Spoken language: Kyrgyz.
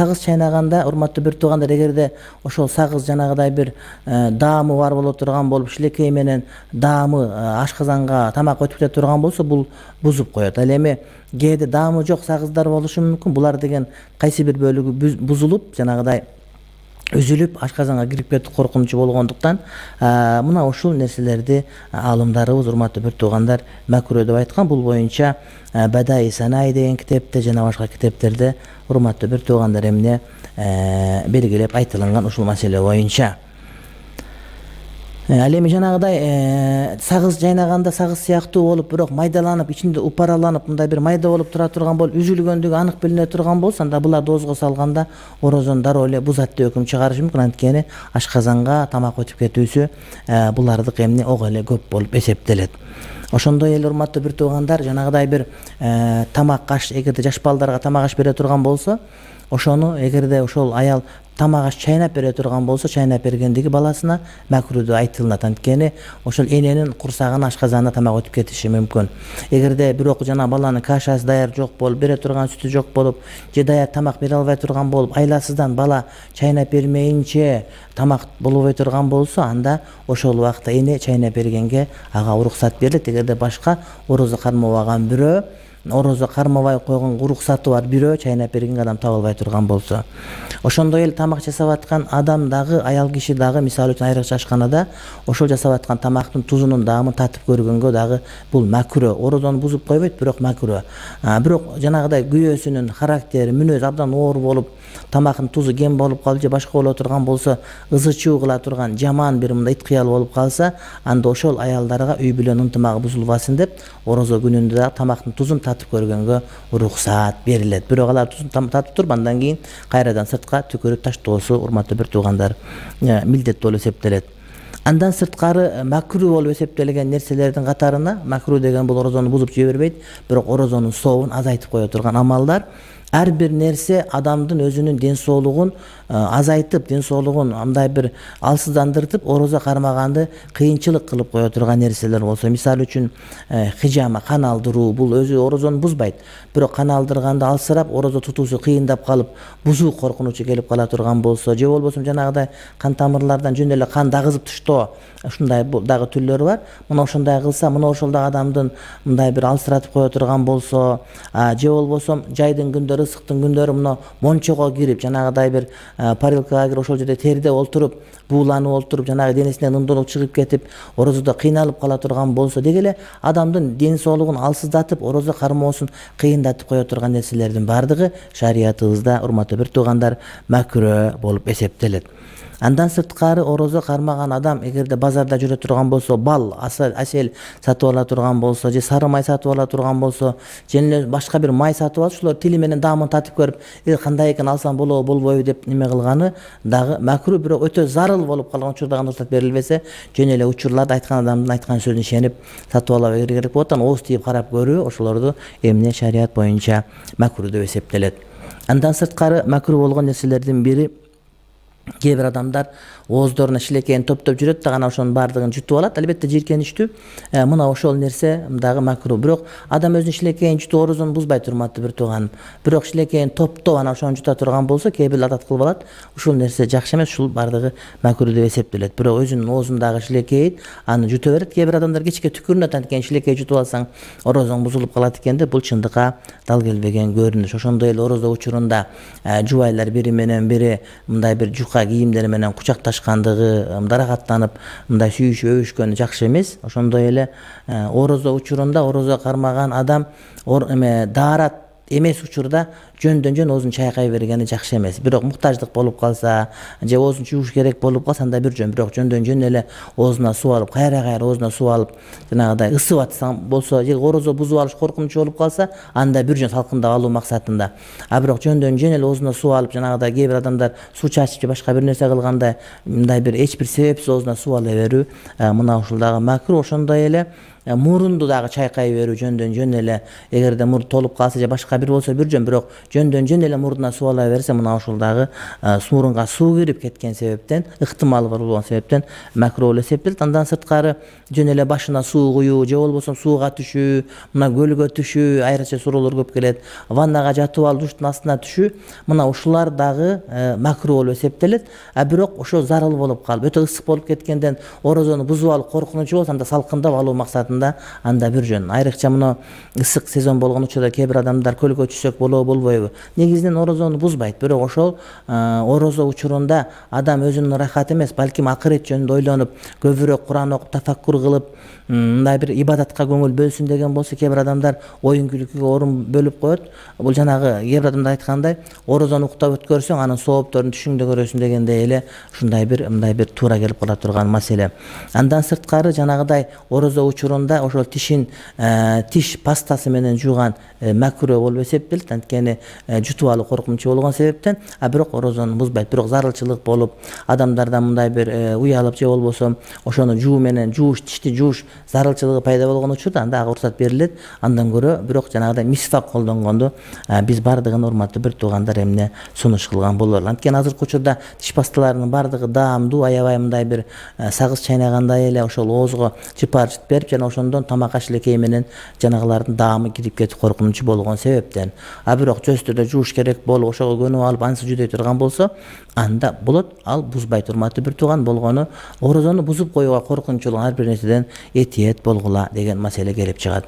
сагыз чайнаганда урматтуу бир туугандар, эгерде ошол сагыз жанагыдай бир даамы бар боло турган болуп, шилекей менен даамы ашказанга тамак өтүп кете турган болсо, бул бузуп коет. Ал эми кээде даамы жок сагыздар болушу мүмкүн. Булар деген кайсы бир бөлүгү бузулуп, жанагыдай үзүлүп ашказанга кирип кетүү коркунучу болгондуктан мына ушул нерселерди аалымдарыбыз, урматтуу бир туугандар, макруh деп айткан. Бул боюнча Бадаи Санай деген китепте жана башка китептерде урматтуу бир туугандар эмне белгилеп айтылган ушул маселе боюнча. Ал эми жанагыдай сагыз жайнаганда сагыз сыяктуу болуп, бирок майдаланып, ичинде упараланып, мындай бир майда болуп тура турган болуп, үзүлгөндүгү анык билине турган болсо, анда буларды оозго салганда орозону дароо эле бузат деп өкүм чыгарышы мүмкүн. Анткени ашказанга тамак өтүп кетүүсү булардык эмне ого эле көп болуп эсептелет. Ошондой эле урматтуу бир туугандар, жанагыдай бир тамак аш, эгерде жаш балдарга тамак аш бере турган болсо, ошону эгерде ошол аял тамак аш чайнап бере турган болсо, чайнап бергендиги баласына макруh деп айтылат. Анткени ошол эненин курсагына ашказанына тамак өтүп кетиши мүмкүн. Эгерде бирок жана баланын кашасы даяр жок болуп, бере турган сүтү жок болуп, же даяр тамак бере албай турган болуп, айласыздан бала чайнап бермейинче тамак болбой турган болсо, анда ошол убакта эне чайнап бергенге ага уруксат берилет. Эгерде башка орозо кармабаган бирөө, орозо кармабай койгон уруксаты бар бирөө чайнап берген адам табылбай турган болсо. Ошондой эле тамак жасап аткан адам дагы, аял киши дагы, мисалы үчүн айрыкча ашканада ошол жасап аткан тамактын тузунун даамын татып көргөнгө дагы бул макруh. Орозону бузуп койбойт, бирок макруh. Бирок жанагыдай күйөөсүнүн характери, мүнөзү абдан оор болуп, тамактын тузу кем болуп калып же башка боло турган болсо, ызы чуу кыла турган жаман бир мындай иткыял болуп калса, анда ошол аялдарга үй бүлөнүн ынтымагы бузулбасын деп, орозо күнүндө дагы тамактын тузун татып көргөнгө уруксаат берилет. Бирок алар тузун татып туруп, андан кийин кайрадан сыртка түкөрүп таштоосу, урматтуу бир туугандар, милдет болуп эсептелет. Андан сырткары макруh болуп эсептелген нерселердин катарына, макруh деген бул орозону бузуп жибербейт, бирок орозонун сообун азайтып кое турган амалдар. Ар бир нерсе адамдын өзүнүн ден соолугун азайтып, ден соолугун мындай бир алсыздандыртып, орозо кармаганды кыйынчылык кылып кое турган нерселер болсо, мисалы үчүн хижама, кан алдыруу, бул өзү орозону бузбайт, бирок кан алдырганда алсырап, орозо тутуусу кыйындап калып, бузуу коркунучу келип кала турган болсо, же болбосо жанагыдай кан тамырлардан жөн эле кан дагызып таштоо, ушундай дагы түрлөрү бар. Мына ошондой кылса, мына ошол дагы адамдын мындай бир алсыратып кое турган болсо, же болбосо жайдын күндөрү, ысыктын күндөрү мына мончого кирип, жанагыдай бир парилкага кирип, ошол жерде терде олтуруп, бууланып олтуруп, жанагы денесинен ындыруу чыгып кетип, орозодо кыйналып кала турган болсо, деги эле адамдын ден соолугун алсыздатып, орозо кармоосун кыйындатып кое турган нерселердин бардыгы шариятыбызда, урматтуу бир туугандар, макруh болуп эсептелет. Андан сырткары орозо кармаган адам эгерде базарда жүрө турган болсо, бал, асел сатып ала турган болсо, же сары май сатып ала турган болсо, же башка бир май сатып алып, ушулар тили менен даамын татып көрүп, кандай экен, алсам болобу, болбойбу деп неме кылганы дагы макруh, бирок өтө зарыл болуп калган учурда гана уруксат берилбесе, жөн эле учурларда айткан адамдын айткан сөзүнө ишенип сатып ала берүү керек болот. Ооз тийип карап көрүү, ошолорду эмне шарият боюнча макруh деп эсептелет. Андан сырткары макруh болгон нерселердин бири, кээ бир адамдар ооздоруна шилекейин топтоп жүрөт да, ошонун баардыгын жутуп алат. Албетте жийиркеничтүү, мына ошол нерсе дагы макруh. Бирок адам өзүнүн шилекейин жутуп орозону бузбайт, урматтуу бир тууганым. Бирок шилекейин топтоп ошону жута турган болсо, кээ бир адат кылып алат. Ушул нерсе жакшы эмес, ушул баардыгы макруh деп эсептелет. Бирок өзүнүн оозундагы шилекейин аны жута берет. Кээ бир адамдар кечке түкүрүнөт, анткени шилекей жутуп алсаң орозоң бузулуп калат экен деп, бул чындыкка дал келбеген көрүнүш. Ошондой эле орозо учурунда жубайлар бири менен бири мындай бир жука кийимдери менен кучакташкандыгы, дарагаттанып мындай сүйүшүп өбүшкөнү жакшы эмес. Ошондой эле орозо учурунда орозо кармаган адам даарат эмес учурда жөндөн жөн оозун чайкай бергени жакшы эмес. Бирок муктаждык болуп калса, же оозун жууш керек болуп калса, анда бир жөн. Бирок жөндөн жөн эле оозуна суу алып, кайра оозуна суу алып, жанагыдай ысып атсаң болсо, же орозо бузуп алыш коркунучу болуп калса, анда бир жөн салкындап алуу максатында. Бирок жөндөн жөн эле оозуна суу алып, жанагыдай кээ бир адамдар суу чачып же башка бир нерсе кылганда, мындай бир эч бир себепсиз оозуна суу ала берүү, мына ушул дагы макруh. Ошондой эле мурунду дагы чайкай берүү жөндөн жөн эле, эгерде мурун толуп калса же башка бир болсо бир жөн, бирок жөндөн жөн эле мурдуна суу ала берсе мына ушул дагы мурунга суу кирип кеткен себептен, ыктымалы бар болгон себептен макру болуп эсептелет. Андан сырткары жөн эле башына суу куюу же болбосо сууга түшүү, мына көлгө түшүү, айрыкча суроолор көп келет. Ваннага жатып алып душтун астына түшүү, мына ушулар дагы макру болуп эсептелет. Бирок ошо зарыл болуп калып, өтө ысык болуп кеткенден орозону бузуп алып коркунучу болсо анда салкындап алуу максатында анда бир жөн. Айрыкча мына ысык сезон болгон учурда кээ бир адамдар көлгө түшсөк болобу болбойбу? Негизинен орозону бузбайт, бирок ошол орозо учурунда адам өзүнүн рахаты эмес, балким акырет жөнүндө ойлонуп, көбүрөөк Куран окуп, тафаккур кылып, мындай бир ибадатка көңүл бөлсүн деген болсо, кээ бир адамдар оюн күлкүгө орун бөлүп коет. Бул жанагы кээ бир адамдар айткандай, орозону уктап өткөрсөң, анын соопторун түшүңдө көрөсүн дегендей эле ушундай бир мындай бир туура келип кала турган маселе. Андан сырткары жанагыдай орозо учурунда ошол тиш пастасы менен жууган макру болуп эсептелет. Анткени жутуп алуу коркунучу болгон себептен, бирок орозону бузбайт. Бирок зарылчылык болуп, адамдарда мындай бир уялып же болбосо ошону жуу менен тишти жууш зарылчылыгы пайда болгон учурда анда ага уруксат берилет. Андан көрө бирок жанагыдай мисвак колдонгонду биз бардыгын урматтуу бир туугандар эмне сунуш кылган болору. Анткени азыркы учурда тиш пасталарынын бардыгы даамдуу, аябай мындай бир сагыз чайнагандай эле ошол оозго жыпар жыт берип, жана ошондон тамак аш элекеи менен жанагылардын даамы кирип кетип коркунучу болгон себептен. Бирок чөстөдө жууш керек болуп, ошого көнүп алып ансыз жүдөй турган болсо, анда болот. Ал бузбайт. Урматтуу бир тууган болгону орозону бузуп коюуга коркунучу болгон ар бир нерседен этиет болгула деген маселе келип чыгат.